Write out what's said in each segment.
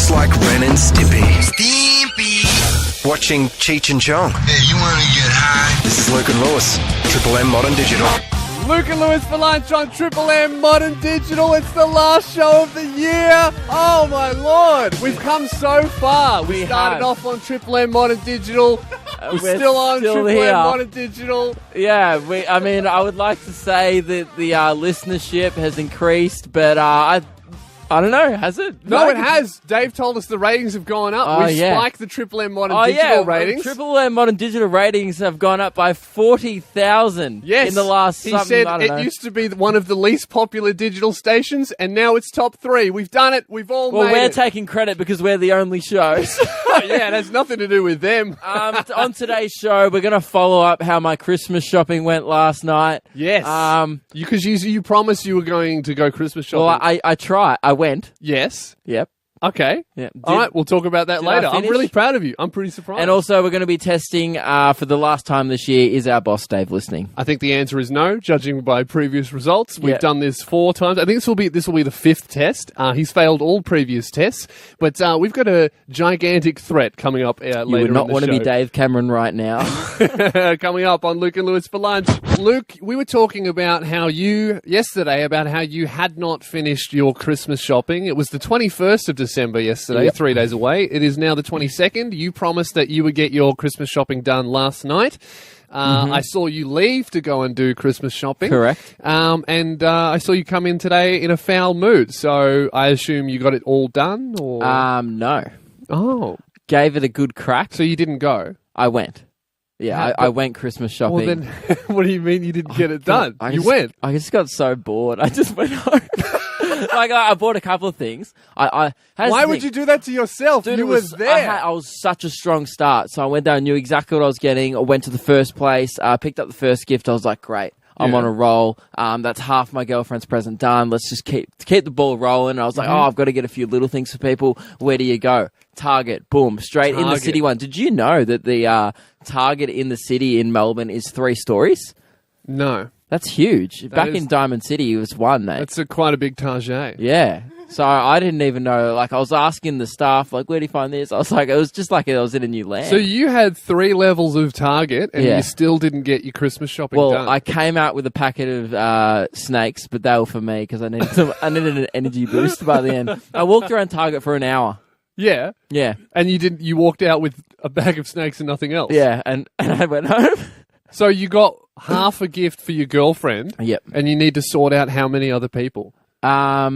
Looks like Ren and Stimpy. Stimpy. Watching Cheech and Chong. Hey, you want to get high? This is Luke and Lewis. Triple M Modern Digital. Luke and Lewis for lunch on Triple M Modern Digital. It's the last show of the year. Oh, my Lord. We've come so far. We started off on Triple M Modern Digital. We're still on Triple M Modern Digital. Yeah, I would like to say that the listenership has increased, but I don't know, has it? No, it has. Dave told us the ratings have gone up. We spiked the Triple M Modern Digital ratings. Triple M Modern Digital ratings have gone up by 40,000 in the last He said it used to be one of the least popular digital stations, and now it's top 3. We've done it. We've all made it. Well, we're taking credit because we're the only show. Yeah, it has nothing to do with them. On today's show, we're going to follow up how my Christmas shopping went last night. Yes. Because you promised you were going to go Christmas shopping. Well, I tried. I went. Yes. Yep. Okay. Yeah. All right, we'll talk about that later. I'm really proud of you. I'm pretty surprised. And also, we're going to be testing for the last time this year, is our boss Dave listening? I think the answer is no, judging by previous results. We've done this 4 times. I think this will be the 5th test. He's failed all previous tests, but we've got a gigantic threat coming up later in the show. You would not want to be Dave Cameron right now. Coming up on Luke and Lewis for lunch. Luke, we were talking about how you had not finished your Christmas shopping. It was the 21st of December yesterday, 3 days away. It is now the 22nd. You promised that you would get your Christmas shopping done last night. I saw you leave to go and do Christmas shopping. Correct. And I saw you come in today in a foul mood. So I assume you got it all done? Or? No. Oh. Gave it a good crack. So you didn't go? I went. Yeah, I went Christmas shopping. Well, then, what do you mean you didn't get it done? You went? I just got so bored. I just went home. I bought a couple of things. Why would you do that to yourself? Dude, you was there. I was such a strong start. So I went there, I knew exactly what I was getting. I went to the first place, picked up the first gift. I was like, great. I'm on a roll. That's half my girlfriend's present done. Let's just keep the ball rolling. And I was like, I've got to get a few little things for people. Where do you go? Target. Boom. Straight in the city one. Did you know that the Target in the city in Melbourne is 3 stories? No. That's huge. Back in Diamond City, it was 1, mate. That's quite a big Target. Yeah. So I didn't even know. Like, I was asking the staff, like, where do you find this? I was like, it was just like I was in a new land. So you had 3 levels of Target, and you still didn't get your Christmas shopping done. Well, I came out with a packet of snakes, but they were for me because I needed an energy boost by the end. I walked around Target for an hour. Yeah. Yeah. And you walked out with a bag of snakes and nothing else. Yeah, and I went home. So you got half a gift for your girlfriend. Yep. And you need to sort out how many other people. I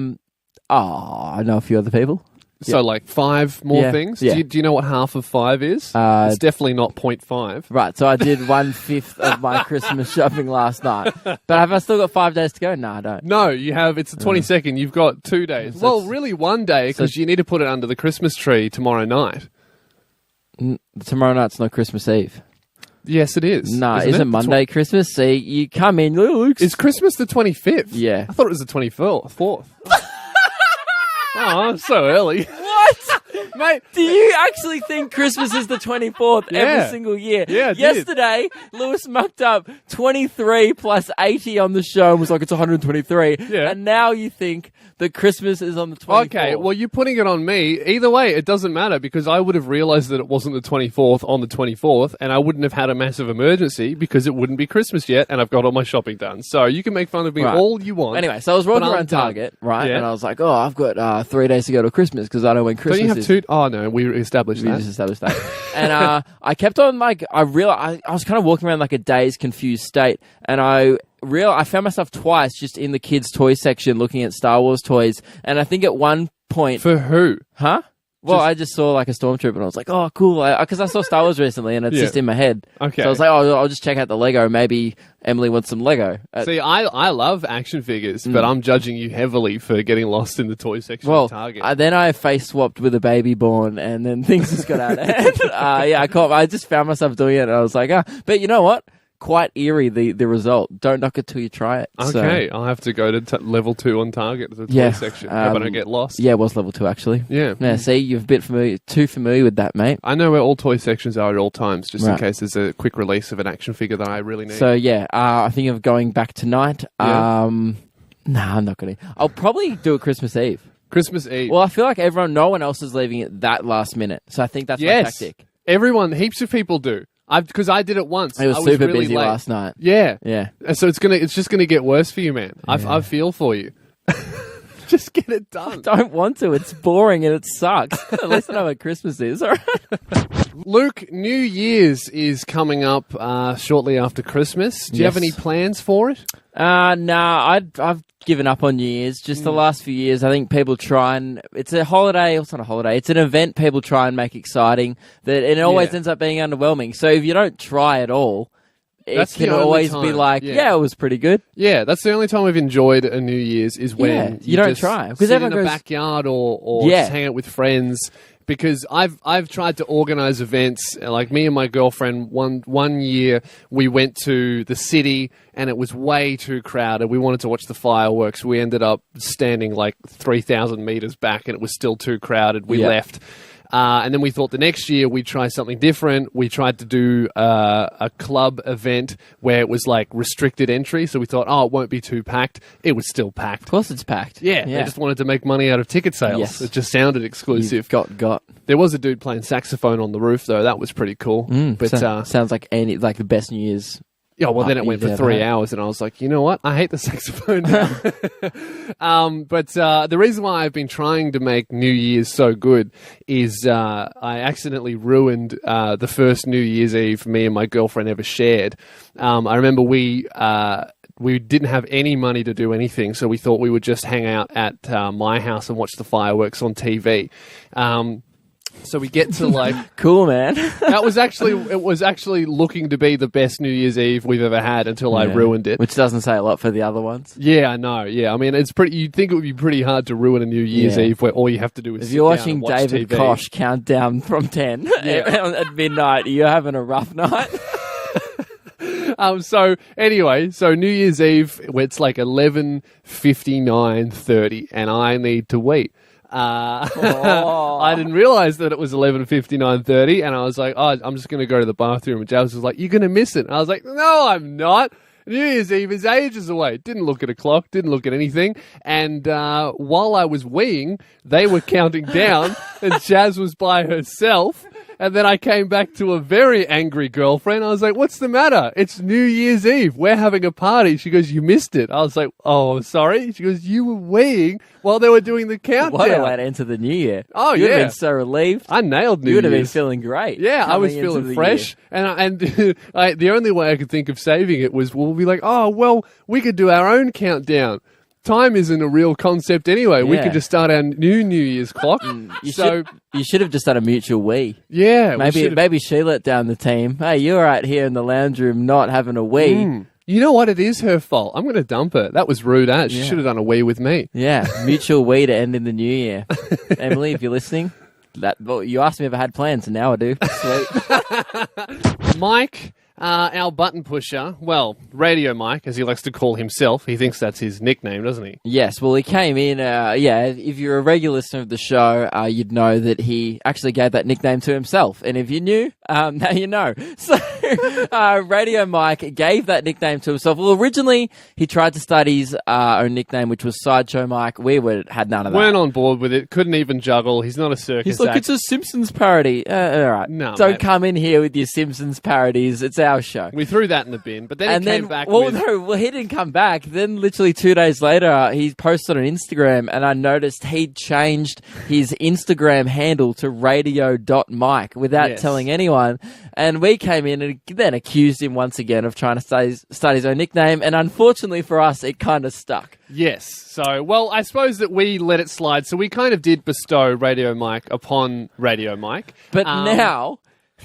know a few other people. So like 5 more things? Yeah. Do you know what half of 5 is? It's definitely not 0.5. Right, so I did 1/5 of my Christmas shopping last night. But have I still got 5 days to go? No, I don't. No, you have. It's the 22nd. You've got 2 days. Well, really 1 day because you need to put it under the Christmas tree tomorrow night. Tomorrow night's not Christmas Eve. Yes, it is. No, isn't Monday Christmas? See, you come in, Luke. Is Christmas the 25th? Yeah. I thought it was the 24th. 4th. Oh, so early. What? Mate, do you actually think Christmas is the 24th every single year? Yeah, yesterday, Lewis mucked up 23 plus 80 on the show and was like, it's 123. Yeah. And now you think that Christmas is on the 24th. Okay, well, you're putting it on me. Either way, it doesn't matter because I would have realised that it wasn't the 24th on the 24th and I wouldn't have had a massive emergency because it wouldn't be Christmas yet and I've got all my shopping done. So you can make fun of me all you want. Anyway, so I was walking around Target, right? Yeah. And I was like, I've got 3 days to go to Christmas because I know when Christmas is. Don't you have 2? Oh, no, we established that. We just established that. And I kept on, like, I was kind of walking around like a dazed, confused state and I found myself twice just in the kids' toy section looking at Star Wars toys. And I think at one point... For who? Huh? Well, I just saw like a stormtrooper and I was like, oh, cool. Because I saw Star Wars recently and it's just in my head. Okay. So I was like, I'll just check out the Lego. Maybe Emily wants some Lego. See, I love action figures, but I'm judging you heavily for getting lost in the toy section of Target. Then I face swapped with a baby born and then things just got out of hand. I just found myself doing it and I was like, but you know what? Quite eerie, the result. Don't knock it till you try it. Okay, I'll have to go to level 2 on Target, the toy section. Hope I don't get lost. Yeah, it was level 2, actually. Yeah. See, you're a bit too familiar with that, mate. I know where all toy sections are at all times, just in case there's a quick release of an action figure that I really need. So, I think of going back tonight. Yeah. I'm not going to. I'll probably do it Christmas Eve. Christmas Eve. Well, I feel like no one else is leaving it that last minute. So I think that's my tactic. Everyone, heaps of people do. Because I did it once. It was super really busy last night. Yeah. Yeah. And so it's just gonna get worse for you, man. I feel for you. Just get it done. I don't want to. It's boring and it sucks. At least I know what Christmas is. All right. Luke, New Year's is coming up shortly after Christmas. Do you have any plans for it? I've given up on New Year's. Just the last few years, I think people try and... It's a holiday. It's not a holiday. It's an event people try and make exciting, and it always ends up being underwhelming. So if you don't try at all... It can always be like, it was pretty good. Yeah, that's the only time I've enjoyed a New Year's is when you don't just try. Because sit in a backyard or just hang out with friends. Because I've tried to organise events, like me and my girlfriend, one year we went to the city and it was way too crowded. We wanted to watch the fireworks. We ended up standing like 3,000 metres back and it was still too crowded. We left. And then we thought the next year we'd try something different. We tried to do a club event where it was like restricted entry. So we thought, it won't be too packed. It was still packed. Of course it's packed. Yeah. They just wanted to make money out of ticket sales. Yes. It just sounded exclusive. Got. There was a dude playing saxophone on the roof, though. That was pretty cool. But sounds like the best New Year's. Yeah, well, then it went for 3 hours, and I was like, you know what? I hate the saxophone now. But the reason why I've been trying to make New Year's so good is I accidentally ruined the first New Year's Eve me and my girlfriend ever shared. I remember we didn't have any money to do anything, so we thought we would just hang out at my house and watch the fireworks on TV. So we get to like cool, man. it was actually looking to be the best New Year's Eve we've ever had until I ruined it. Which doesn't say a lot for the other ones. Yeah, I know. Yeah, I mean it's pretty. You'd think it would be pretty hard to ruin a New Year's Eve where all you have to do is. If you're watching David Koch count down from 10 at midnight, you're having a rough night. So New Year's Eve, it's like 11:59:30, and I need to wait. I didn't realize that it was 11:59:30, and I was like, I'm just going to go to the bathroom. And James was like, you're going to miss it. And I was like, no, I'm not. New Year's Eve is ages away. Didn't look at a clock, didn't look at anything. And while I was weeing, they were counting down, and Jazz was by herself. And then I came back to a very angry girlfriend. I was like, what's the matter? It's New Year's Eve. We're having a party. She goes, you missed it. I was like, oh, sorry. She goes, you were weeing while they were doing the countdown. What a way to enter the new year. Oh, you would have been so relieved. I nailed New Year's. You would have been feeling great. Yeah, I was feeling fresh. And the only way I could think of saving it was we'll be like, we could do our own countdown. Time isn't a real concept anyway. We could just start our new Year's clock. You should have just done a mutual wee. Yeah. Maybe she let down the team. Hey, you're right here in the lounge room not having a wee. You know what? It is her fault. I'm going to dump her. That was rude. She should have done a wee with me. Yeah, mutual wee to end in the new year. Emily, if you're listening, you asked me if I had plans, and now I do. Sweet. Mike... our button pusher, Radio Mike, as he likes to call himself. He thinks that's his nickname, doesn't he? Yes, well, he came in, if you're a regular listener of the show, you'd know that he actually gave that nickname to himself. And if you knew, now you know. So, Radio Mike gave that nickname to himself. Well, originally, he tried to start his own nickname, which was Sideshow Mike. We had none of that. Weren't on board with it. Couldn't even juggle. He's not a circus He's like, act. it's a Simpsons parody. All right. No, Don't come in here with your Simpsons parodies. It's our show. We threw that in the bin, but then he came back he didn't come back. Then literally 2 days later, he posted on Instagram, and I noticed he'd changed his Instagram handle to radio.mike without telling anyone. And we came in and then accused him once again of trying to start his own nickname, and unfortunately for us, it kind of stuck. Yes. So, I suppose that we let it slide. So we kind of did bestow Radio Mike upon Radio Mike. But now...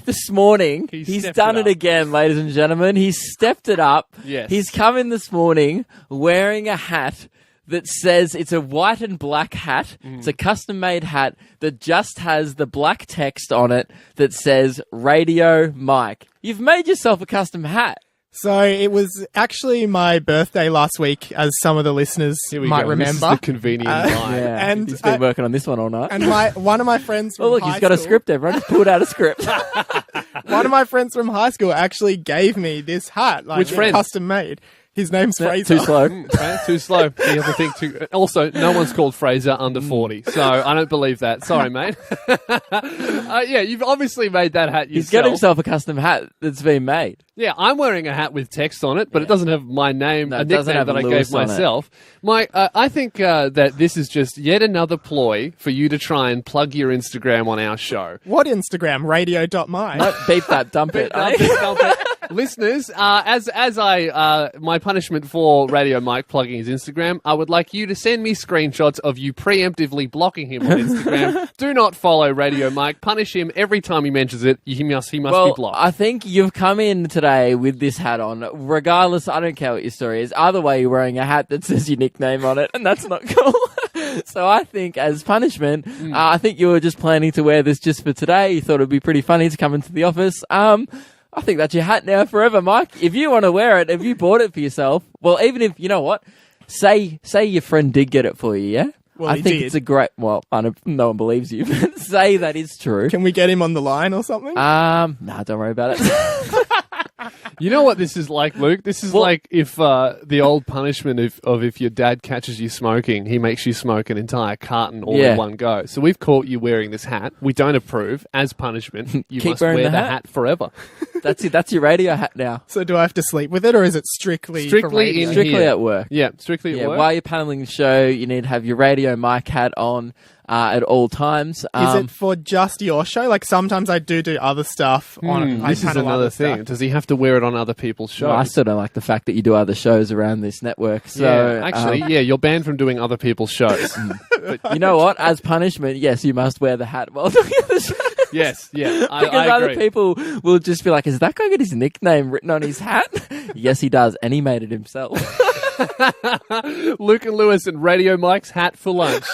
This morning, he's done it again, ladies and gentlemen. He's stepped it up. Yes. He's come in this morning wearing a hat that says it's a white and black hat. It's a custom-made hat that just has the black text on it that says Radio Mike. You've made yourself a custom hat. So it was actually my birthday last week, as some of the listeners might remember. This is the convenient line. Yeah, and he's been working on this one all night. And one of my friends from he's got a script. Everyone just pulled out a script. One of my friends from high school actually gave me this hat, Which friend? Custom made. His name's Fraser. Too slow. Okay, too slow. You have to think too. Also, no one's called Fraser under 40, so I don't believe that. Sorry, mate. Yeah, you've obviously made that hat yourself. He's got himself a custom hat that's been made. Yeah, I'm wearing a hat with text on it, but it doesn't have my name, No, a it doesn't nickname have that I Lewis gave on it. myself. Mike, I think that this is just yet another ploy for you to try and plug your Instagram on our show. What Instagram? Radio.my. No, beep that, dump it. eh? Listeners, as my punishment for Radio Mike plugging his Instagram, I would like you to send me screenshots of you preemptively blocking him on Instagram. Do not follow Radio Mike. Punish him every time he mentions it. He must be blocked. I think you've come in today with this hat on. Regardless, I don't care what your story is. Either way, you're wearing a hat that says your nickname on it, and that's not cool. So I think as punishment, I think you were just planning to wear this just for today. You thought it would be pretty funny to come into the office. I think that's your hat now forever, Mike. If you want to wear it, if you bought it for yourself, well, even if, you know what, say your friend did get it for you, yeah? Well, I he think did. it's a great, well, I don't, no one believes you, but say that is true. Can we get him on the line or something? Nah, don't worry about it. You know what this is like, Luke? This is like if the old punishment of if your dad catches you smoking, he makes you smoke an entire carton all in one go. So we've caught you wearing this hat. We don't approve. As punishment, you Keep must wearing wear the the hat. hat forever. That's it. That's your radio hat now. So do I have to sleep with it, or is it strictly for radio? in Strictly here. at work. Yeah, strictly Yeah, at work. while you're paneling the show, you need to have your radio mic hat on at all times. Is it for just your show? Like sometimes I do other stuff on. I This is panel another other thing. stuff. Does he have to wear it on other people's shows? Well, I still don't like the fact that you do other shows around this network. So, yeah, actually, yeah, you're banned from doing other people's shows. you know what? As punishment, yes, you must wear the hat while doing the show. Yes, yeah, I Because other agree. people will just be like, "Is that guy got his nickname written on his hat?" Yes, he does, and he made it himself. Luke and Lewis and Radio Mike's hat for lunch.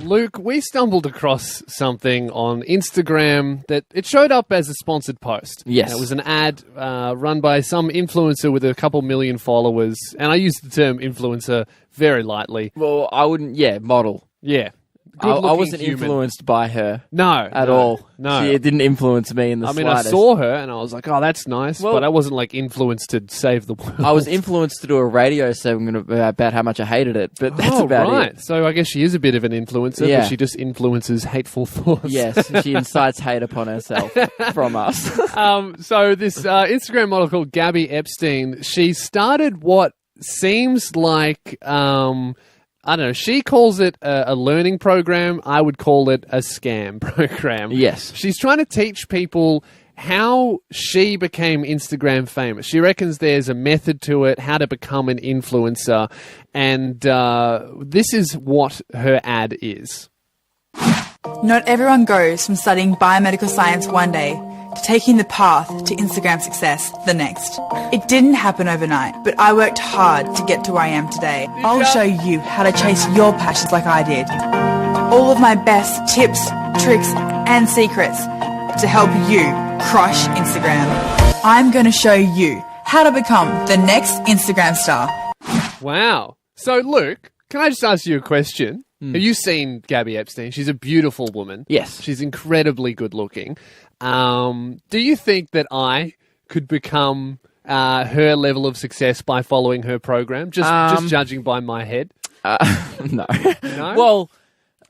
Luke, we stumbled across something on Instagram that it showed up as a sponsored post. Yes. And it was an ad run by some influencer with a couple million followers. And I use the term influencer very lightly. Well, I wouldn't. Yeah, model. Yeah. I Good-looking wasn't human. influenced by her No. at all. No. It didn't influence me in the I mean, slightest. I saw her and I was like, oh, that's nice. Well- but I wasn't like influenced to save the world. I was influenced to do a radio segment about how much I hated it, but that's about right. it. So I guess she is a bit of an influencer, Yeah. but she just influences hateful thoughts. Yes, she incites hate upon herself from us. So this Instagram model called Gabby Epstein, she started what seems like, I don't know, she calls it a learning program. I would call it a scam program. Yes. She's trying to teach people how she became Instagram famous. She reckons there's a method to it, how to become an influencer. And this is what her ad is. Not everyone goes from studying biomedical science one day to taking the path to Instagram success the next. It didn't happen overnight, but I worked hard to get to where I am today. I'll show you how to chase your passions like I did. All of my best tips, tricks, and secrets to help you crush Instagram. I'm going to show you how to become the next Instagram star. Wow. So, Luke, can I just ask you a question? Have you seen Gabby Epstein? She's a beautiful woman. Yes. She's incredibly good looking. Do you think that I could become her level of success by following her program? Just judging by my head? No. No? Well,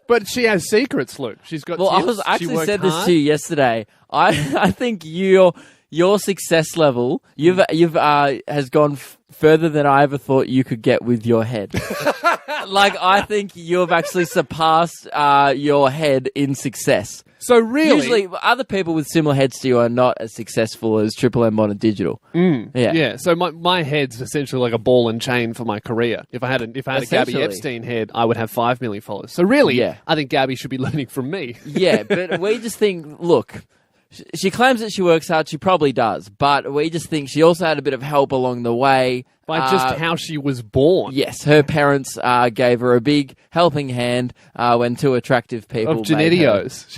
But she has secrets, Luke. She's got I tips. was She actually worked said this hard. to you yesterday. I think your success level you've has gone further than I ever thought you could get with your head. Like, I think you've actually surpassed your head in success. So really... Usually, other people with similar heads to you are not as successful as Triple M Modern Digital. Yeah, so my head's essentially like a ball and chain for my career. If I had a Gabby Essentially. Epstein head, I would have 5 million followers. So really, Yeah. I think Gabby should be learning from me. Yeah, but we just think, look, she claims that she works hard. She probably does. But we just think she also had a bit of help along the way. By just how she was born. Yes, her parents gave her a big helping hand when two attractive people Of made her. genetios.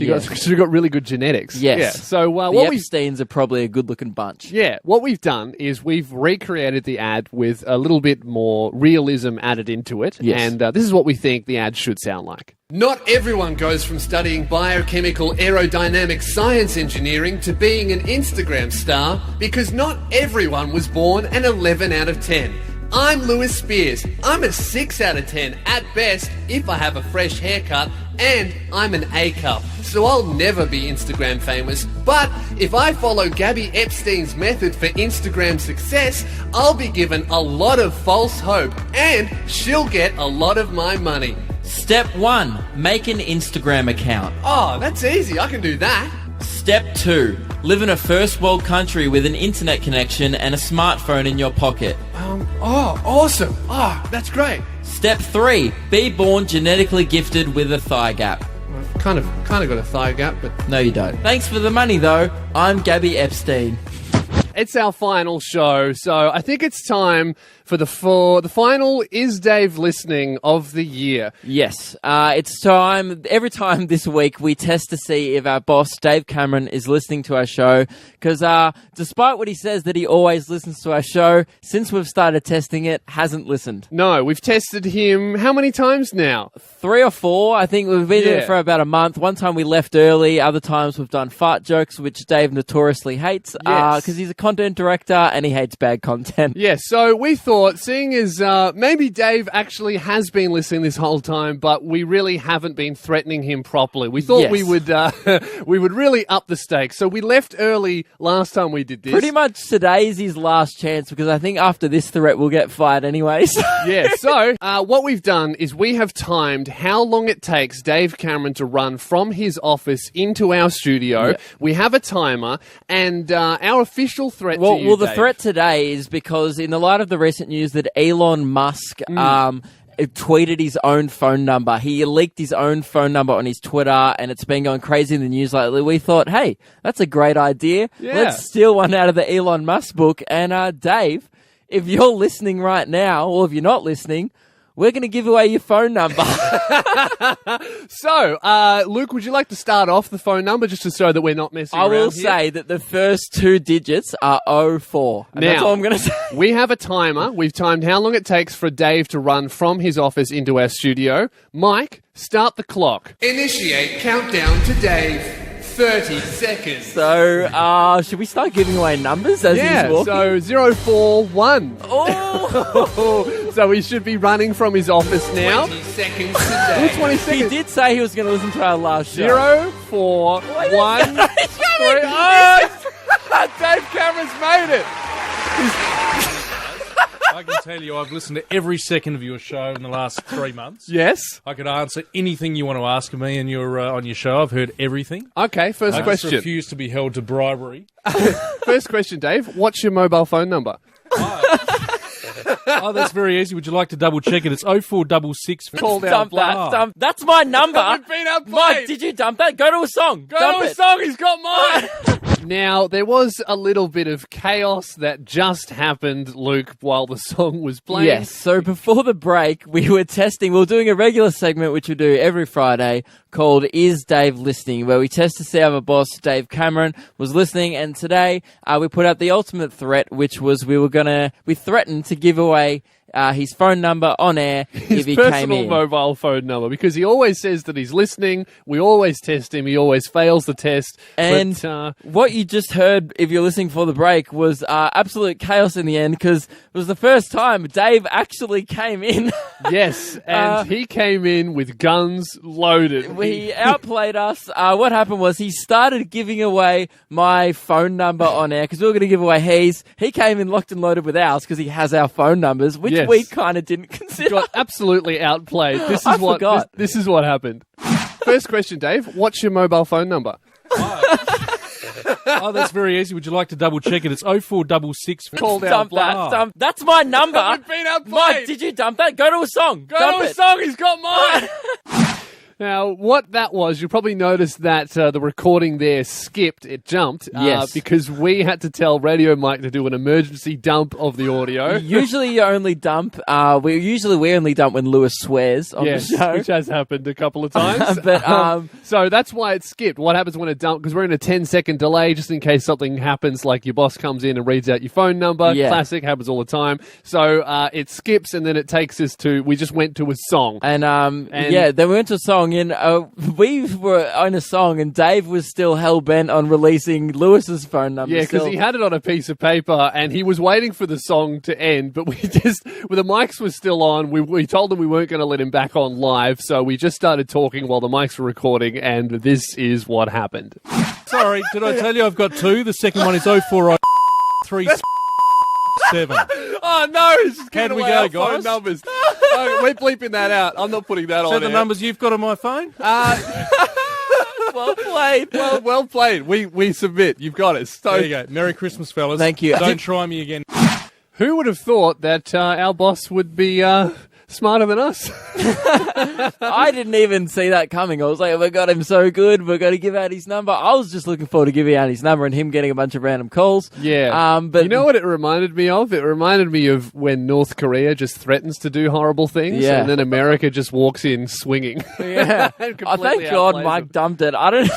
She got really good genetics. Yes. Yeah. So The what we've Epsteins are probably a good-looking bunch. what we've done is we've recreated the ad with a little bit more realism added into it. Yes. And this is what we think the ad should sound like. Not everyone goes from studying biochemical aerodynamic science engineering to being an Instagram star, because not everyone was born an 11 out of 10. I'm Lewis Spears. I'm a 6 out of 10 at best if I have a fresh haircut, and I'm an A cup, so I'll never be Instagram famous. But if I follow Gabby Epstein's method for Instagram success, I'll be given a lot of false hope, and she'll get a lot of my money. Step 1. Make an Instagram account. Oh, that's easy. I can do that. Step 2. Live in a first world country with an internet connection and a smartphone in your pocket. Oh, awesome. Oh, that's great. Step 3. Be born genetically gifted with a thigh gap. I've kind of got a thigh gap, but No, you don't. Thanks for the money, though. I'm Gabby Epstein. it's our final show. So I think it's time for the final Is Dave Listening of the year. Yes, it's time. Every time this week, we test to see if our boss, Dave Cameron, is listening to our show. Because despite what he says that he always listens to our show, since we've started testing it, hasn't listened. No, we've tested him how many times now? 3 or 4. I think we've been doing it for about a month. One time we left early. Other times we've done fart jokes, which Dave notoriously hates because he's a content director and he hates bad content. Yes, so we thought, seeing as maybe Dave actually has been listening this whole time, but we really haven't been threatening him properly. We thought we would really up the stakes. So we left early last time we did this. Pretty much today's his last chance because I think after this threat we'll get fired anyways. Yeah, so what we've done is we have timed how long it takes Dave Cameron to run from his office into our studio. Yep. We have a timer, and our official threat to you, the Dave, threat today is because in the light of the recent news that Elon Musk tweeted his own phone number. He leaked his own phone number on his Twitter, and it's been going crazy in the news lately. We thought, hey, that's a great idea. Yeah. Let's steal one out of the Elon Musk book. And Dave, if you're listening right now, or if you're not listening, we're going to give away your phone number. So, Luke, would you like to start off the phone number just to show that we're not messing around? I will say that the first 2 digits are 04. And that's all I'm going to say. We have a timer. We've timed how long it takes for Dave to run from his office into our studio. Mike, start the clock. Initiate countdown to Dave. 30 seconds. So, should we start giving away numbers as he's walking? So 041. Oh! So we should be running from his office now. 20 seconds today. 20 seconds. He did say he was going to listen to our last show. 041. Dave Cameron's made it. I can tell you I've listened to every second of your show in the last 3 months. Yes. I could answer anything you want to ask of me and on your show. I've heard everything. Okay, first I question. just refuse to be held to bribery. First question, Dave. What's your mobile phone number? Oh, that's very easy. Would you like to double check it? It's 0466. Call down. Dump that. Dump. That's my number. We've been outplayed. Mike, did you dump that? Go to a song. Go to a song. He's got mine. Now, there was a little bit of chaos that just happened, Luke, while the song was playing. Yes, so before the break, we were doing a regular segment, which we do every Friday, called Is Dave Listening, where we test to see if our boss, Dave Cameron, was listening. And today, we put out the ultimate threat, which was we threatened to give away his phone number on air if he came in. His personal mobile phone number, because he always says that he's listening. We always test him. He always fails the test. And what you just heard, if you're listening for the break, was absolute chaos in the end, because it was the first time Dave actually came in. Yes, and he came in with guns loaded. He outplayed us. What happened was he started giving away my phone number on air, because we were going to give away his. He came in locked and loaded with ours, because he has our phone numbers, which we kind of didn't consider. Got absolutely outplayed. This is what happened. First question, Dave. What's your mobile phone number? Oh, that's very easy. Would you like to double check it? It's 0466. Call down. Dump that. That's my number. We've been outplayed. Mike, did you dump that? Go to a song. Go to a song. He's got mine. Now, what that was, you probably noticed that the recording there skipped. It jumped. Yes. Because we had to tell Radio Mike to do an emergency dump of the audio. Usually you only dump, we only dump when Lewis swears on the show. Which has happened a couple of times. But so that's why it skipped. What happens when it dumps? Because we're in a 10-second delay, just in case something happens, like your boss comes in and reads out your phone number. Yeah. Classic, happens all the time. So it skips, and then it takes us to, we just went to a song. And then we went to a song. song in. We were on a song, and Dave was still hell bent on releasing Lewis's phone number. Yeah, because he had it on a piece of paper, and he was waiting for the song to end. But the mics were still on. We told him we weren't going to let him back on live, so we just started talking while the mics were recording, and this is what happened. Sorry, did I tell you I've got two? The second one is 040337. Oh no! He's just How'd giving we away go, our phone guys? numbers. Oh, we're bleeping that out. I'm not putting that Is on. that the air. numbers you've got on my phone? Well played. Well played. We submit. You've got it. So There you go. Merry Christmas, fellas. Thank you. Don't try me again. who would have thought that our boss would be smarter than us? I didn't even see that coming. I was like, oh my God, I'm so good. We're going to give out his number. I was just looking forward to giving out his number and him getting a bunch of random calls. Yeah. But you know what it reminded me of? It reminded me of when North Korea just threatens to do horrible things, Yeah. and then America just walks in swinging. Yeah. And I thank completely God outplays Mike them. dumped it. I don't.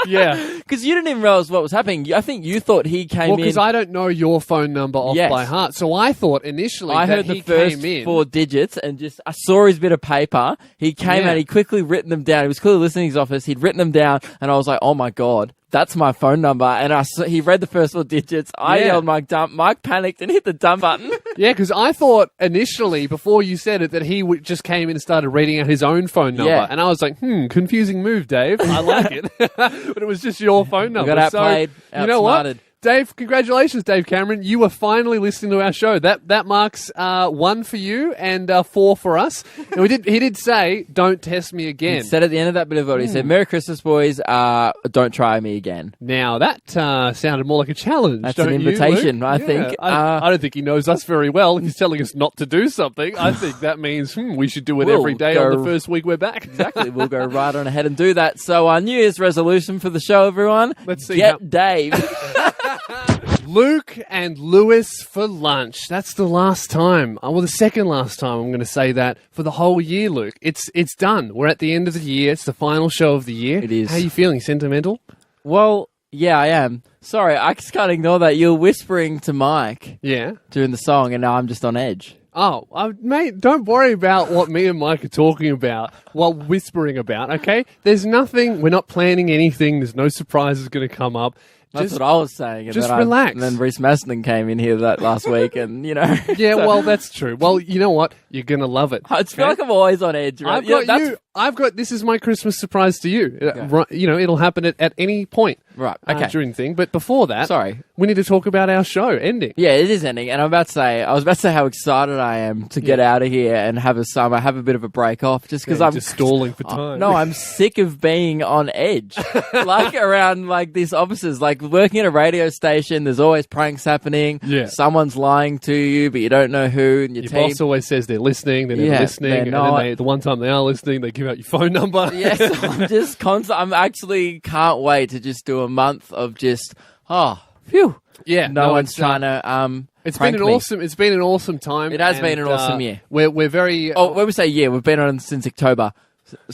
Yeah. Because you didn't even realize what was happening. I think you thought he came Well, in. because I don't know your phone number off Yes. by heart, so I thought initially I that heard he the first came in. 4 digits and just I saw his bit of paper. He came Yeah. out. He quickly written them down. He was clearly listening to his office. He'd written them down, and I was like, "Oh my God, that's my phone number." And he read the first 4 digits. I Yeah. yelled, "Mike, dump!" Mike panicked and hit the dump button. Yeah, because I thought initially, before you said it, that he just came in and started reading out his own phone number. Yeah. And I was like, confusing move, Dave. I like it. But it was just your phone number. got outplayed, you know what? outsmarted. Dave, congratulations, Dave Cameron. You were finally listening to our show. That marks 1 for you and 4 for us. And he did say, don't test me He again. said at the end of that bit of it, he said, "Merry Christmas, boys. Don't try me again." Now, that sounded more like a challenge, That's don't an you, invitation, Luke? I Yeah, think. I don't think he knows us very well. If he's telling us not to do something, I think that means we should do it We'll every day on go- the first week we're back. Exactly. We'll go right on ahead and do that. So our New Year's resolution for the show, everyone. Let's see Get how- Dave. Luke and Lewis for lunch. That's the last time. Well, the second last time I'm going to say that for the whole year, Luke. It's done. We're at the end of the year. It's the final show of the year. It is. How are you feeling? Sentimental? Well, yeah, I am. Sorry, I just can't ignore that. You're whispering to Mike Yeah. during the song, and now I'm just on edge. Oh, mate, don't worry about what me and Mike are talking about while whispering about, okay? There's nothing. We're not planning anything. There's no surprises going to come up. That's Just- what I was saying. And just then relax. And then Reese Maston came in here that last week, and, Yeah, well, that's true. Well, you know what? You're going to love it. I feel like I'm always on edge. Right? I've got that's- you. This is my Christmas surprise to you. Yeah. Right, it'll happen at any point. Right, okay. During the thing. But before that, Sorry. we need to talk about our show ending. Yeah, it is ending, and I was about to say how excited I am to get out of here and have a summer, have a bit of a break off, just because Yeah, I'm just stalling for time. No, I'm sick of being on edge, like around like these offices, like working at a radio station. There's always pranks happening. Yeah. Someone's lying to you, but you don't know who. And your Your team. boss always says they're listening, they're never Yeah, listening, they're and not. then the one time they are listening, they give out your phone number. Yes, I'm just constant. I'm actually can't wait to just do a month of just phew. Yeah, No one's it's, trying to It's prank been an me. awesome. It's been an awesome time. It has been and, an awesome year. We're very. Oh, when we say year, we've been on since October.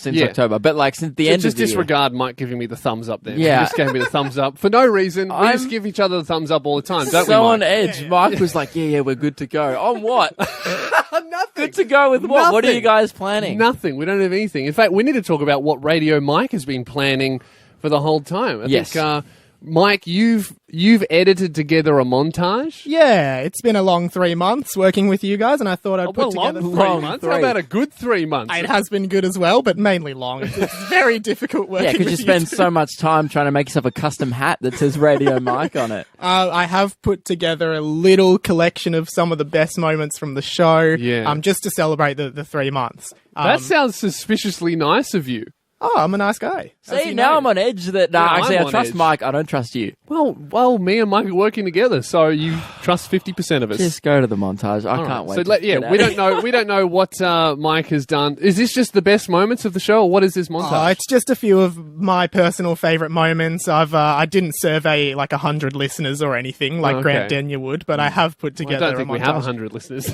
Yeah. October, but like since the end just of the year. disregard Mike giving me the thumbs up there. Yeah. He just gave me the thumbs up for no reason. We I'm just give each other the thumbs up all the time, don't So we, on Mike? edge. Mike was like, yeah, we're good to go. On what? Nothing. Good to go with what? What are Nothing. you guys planning? Nothing. We don't have anything. In fact, we need to talk about what Radio Mike has been planning for the whole time. I Yes. think, Mike, you've edited together a montage. Yeah, it's been a long 3 months working with you guys, and I thought I'd put Well, together long 3 months. How about a good 3 months? It has been good as well, but mainly long. It's very difficult working Yeah, because with you spend two. so much time trying to make yourself a custom hat that says Radio Mike on it. I have put together a little collection of some of the best moments from the show, Yeah. just to celebrate the 3 months. That sounds suspiciously nice of you. Oh, I'm a nice guy. as See, you now know. I'm on edge that, Yeah, actually, I'm I on trust edge. Mike, I don't trust you. Well, me and Mike are working together, so you trust 50% of us. Just go to the montage. I All can't right. wait. So to get we out don't of know. We don't know what Mike has done. Is this just the best moments of the show, or what is this montage? It's just a few of my personal favourite moments. I didn't survey like 100 listeners or anything like Okay. Grant Denyer would, but I have put I together don't think a we montage. have 100 listeners.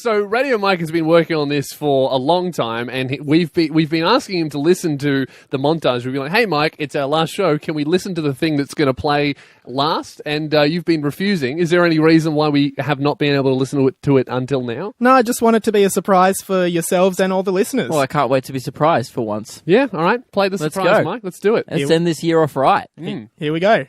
So Radio Mike has been working on this for a long time, and we've been been asking him to listen to the montage. We've been like, hey, Mike, it's our last show. Can we listen to the thing that's going to play last? And you've been refusing. Is there any reason why we have not been able to listen to it until now? No, I just want it to be a surprise for yourselves and all the listeners. Well, I can't wait to be surprised for once. Yeah, all right. Play the surprise, go. Mike. Let's do it. Let's end this year off right. Here we go.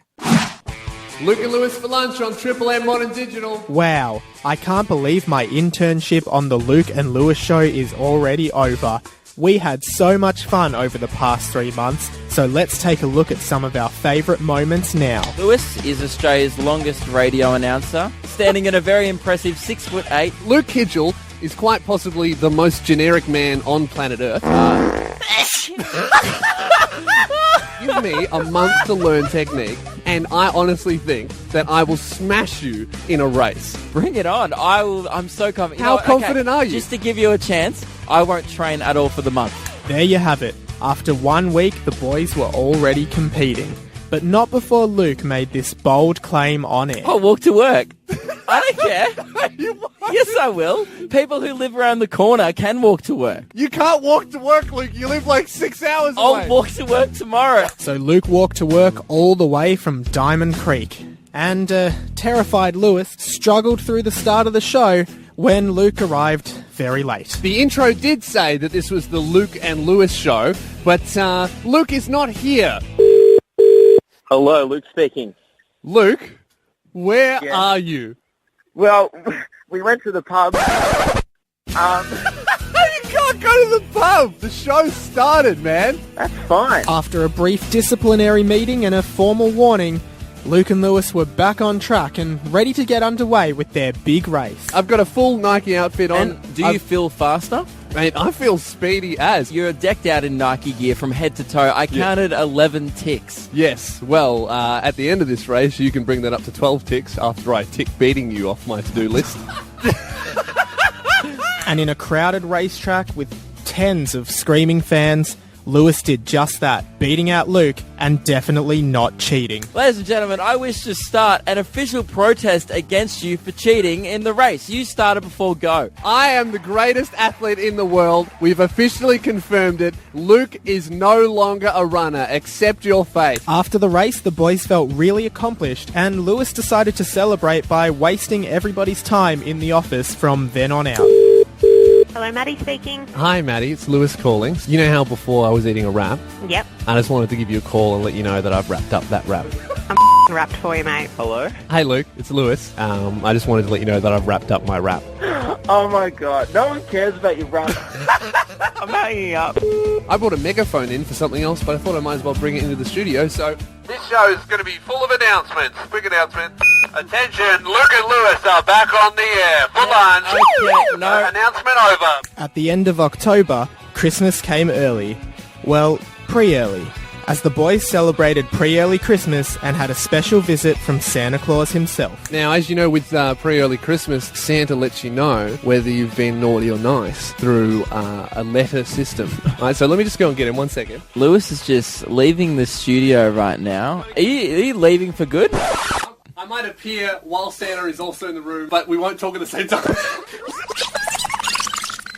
Luke and Lewis for lunch on Triple M Modern Digital. Wow, I can't believe my internship on the Luke and Lewis show is already over. We had so much fun over the past 3 months, so let's take a look at some of our favourite moments now. Lewis is Australia's longest radio announcer, standing at a very impressive 6'8". Luke Kidgel is quite possibly the most generic man on planet Earth. Give me a month to learn technique, and I honestly think that I will smash you in a race. Bring it on. I'm so confident. How confident are you? Just to give you a chance, I won't train at all for the month. There you have it. After 1 week, the boys were already competing. But not before Luke made this bold claim on air. I'll walk to work. I don't care. Yes, I will. People who live around the corner can walk to work. You can't walk to work, Luke. You live like 6 hours away. I'll walk to work tomorrow. So Luke walked to work all the way from Diamond Creek. And terrified Lewis struggled through the start of the show when Luke arrived very late. The intro did say that this was the Luke and Lewis show, but Luke is not here. Hello, Luke speaking. Luke, where are you? Well, we went to the pub. You can't go to the pub. The show started, man. That's fine. After a brief disciplinary meeting and a formal warning, Luke and Lewis were back on track and ready to get underway with their big race. I've got a full Nike outfit on. And do you feel faster? Mate, I feel speedy as. You're decked out in Nike gear from head to toe. I counted 11 ticks. Yes, well, at the end of this race, you can bring that up to 12 ticks after I tick beating you off my to-do list. And in a crowded racetrack with tens of screaming fans, Lewis did just that, beating out Luke and definitely not cheating. Ladies and gentlemen, I wish to start an official protest against you for cheating in the race. You started before go. I am the greatest athlete in the world. We've officially confirmed it. Luke is no longer a runner. Accept your fate. After the race, the boys felt really accomplished, and Lewis decided to celebrate by wasting everybody's time in the office from then on out. Hello, Maddie speaking. Hi, Maddie. It's Lewis calling. You know how before I was eating a wrap? Yep. I just wanted to give you a call and let you know that I've wrapped up that wrap. I'm wrapped for you, mate. Hello? Hey, Luke. It's Lewis. I just wanted to let you know that I've wrapped up my wrap. Oh my god, no one cares about your run. I'm hanging up. I brought a megaphone in for something else, but I thought I might as well bring it into the studio, so... This show is going to be full of announcements. Quick announcement. Attention, Luke and Lewis are back on the air. For lunch. Okay, no. Announcement over. At the end of October, Christmas came early. Well, pre-early, as the boys celebrated pre-early Christmas and had a special visit from Santa Claus himself. Now, as you know, with pre-early Christmas, Santa lets you know whether you've been naughty or nice through a letter system. All right, so let me just go and get him 1 second. Lewis is just leaving the studio right now. Are you leaving for good? I might appear while Santa is also in the room, but we won't talk at the same time.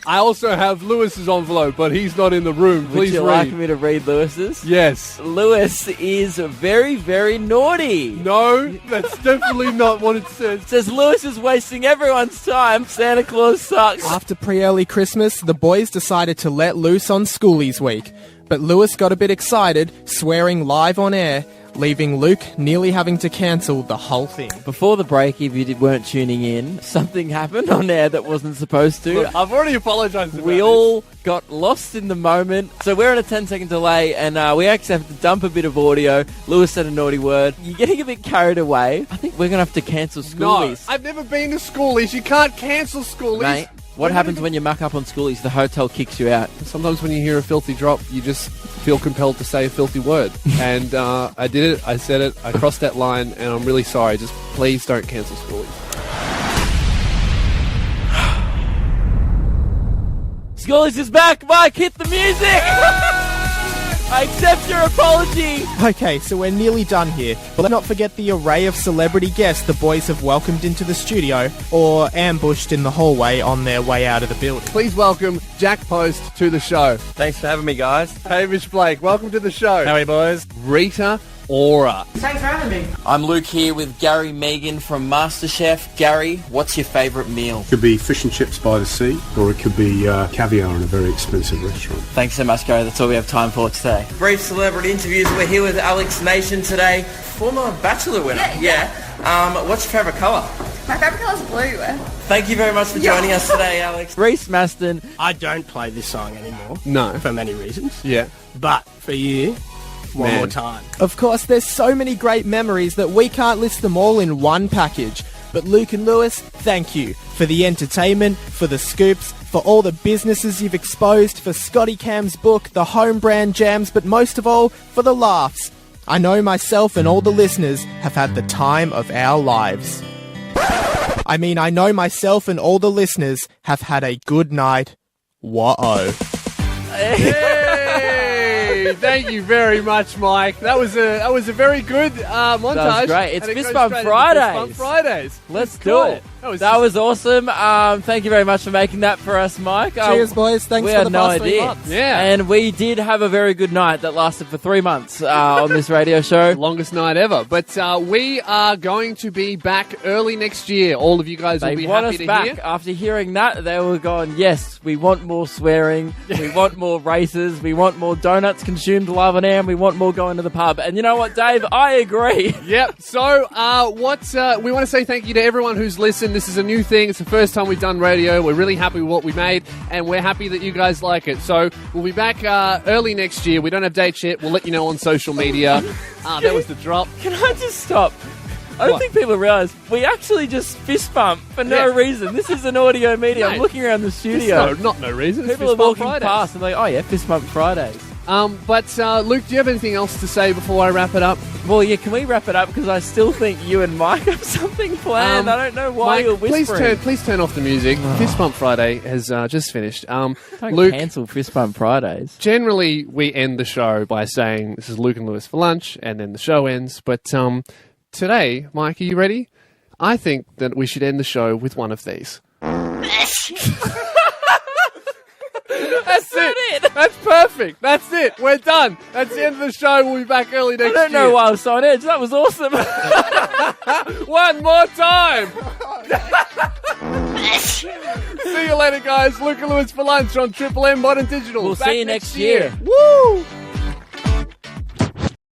I also have Lewis's envelope, but he's not in the room. Please Would you read. like me to read Lewis's? Yes. Lewis is very, very naughty. No, that's definitely not what it says. It says Lewis is wasting everyone's time. Santa Claus sucks. After pre-early Christmas, the boys decided to let loose on Schoolies Week. But Lewis got a bit excited, swearing live on air, leaving Luke nearly having to cancel the whole thing. Before the break, if you weren't tuning in, something happened on air that wasn't supposed to. Look, I've already apologised about We all got lost in the moment. So we're on a 10-second delay, and we actually have to dump a bit of audio. Lewis said a naughty word. You're getting a bit carried away. I think we're going to have to cancel Schoolies. No, I've never been to Schoolies. You can't cancel Schoolies. Mate, what happens when you muck up on Schoolies? The hotel kicks you out. Sometimes when you hear a filthy drop, you just feel compelled to say a filthy word. And I did it. I said it. I crossed that line, and I'm really sorry. Just please don't cancel Schoolies. Schoolies is back. Mike, hit the music. I accept your apology. Okay, so we're nearly done here. But let's not forget the array of celebrity guests the boys have welcomed into the studio or ambushed in the hallway on their way out of the building. Please welcome Jack Post to the show. Thanks for having me, guys. Hamish Blake, welcome to the show. How are you, boys? Rita Ora. I'm Luke here with Gary Megan from MasterChef. Gary, what's your favourite meal? Could be fish and chips by the sea, or it could be caviar in a very expensive restaurant. Thanks so much, Gary. That's all we have time for today. Brief celebrity interviews. We're here with Alex Nation today. Former Bachelor winner. Yeah. What's your favourite colour? My favourite colour's blue. Thank you very much for joining us today, Alex. Reese Maston. I don't play this song anymore. No. For many reasons. Yeah. But for you, one more time. Of course, there's so many great memories that we can't list them all in one package. But Luke and Lewis, thank you for the entertainment, for the scoops, for all the businesses you've exposed, for Scotty Cam's book, the home brand jams, but most of all, for the laughs. I know myself and all the listeners have had the time of our lives. I know myself and all the listeners have had a good night. Whoa. Hey, thank you very much, Mike. That was a very good montage. That was great. It's And it goes Fistpump straight into Fridays. Fistpump Fridays. Let's Cool. do it. That was awesome. Thank you very much for making that for us, Mike. Cheers, boys. Thanks we for had the no past 3 idea. months. Yeah. And we did have a very good night that lasted for 3 months on this radio show. Longest night ever. But we are going to be back early next year. All of you guys will They be want happy us to back. hear. After hearing that, they were going, yes, we want more swearing, we want more races, we want more donuts consumed live on air, and we want more going to the pub. And you know what, Dave? I agree. Yep. So, we want to say thank you to everyone who's listened. This is a new thing. It's the first time we've done radio. We're really happy with what we made, and we're happy that you guys like it. So, we'll be back early next year. We don't have dates yet. We'll let you know on social media. That was the drop. Can I just stop? I don't think people realise we actually just fist bump for no reason. This is an audio medium. I'm Mate, looking around the studio. No reason. It's People are Fist Bump walking Fridays. past and they're like, oh yeah, Fist Bump Fridays. But Luke, do you have anything else to say before I wrap it up? Well, yeah, can we wrap it up? Because I still think you and Mike have something planned. I don't know why Mike, you're whispering. Please turn off the music. Fist Bump Friday has just finished. Don't Luke, cancel Fist Bump Fridays. generally we end the show by saying this is Luke and Lewis for lunch, and then the show ends. But today, Mike, are you ready? I think that we should end the show with one of these. That's it. That's perfect. That's it. We're done. That's the end of the show. We'll be back early next year. I don't know why I was so on edge. That was awesome. One more time. See you later, guys. Luke and Lewis for lunch on Triple M Modern Digital. We'll Back see you next year. year. Woo!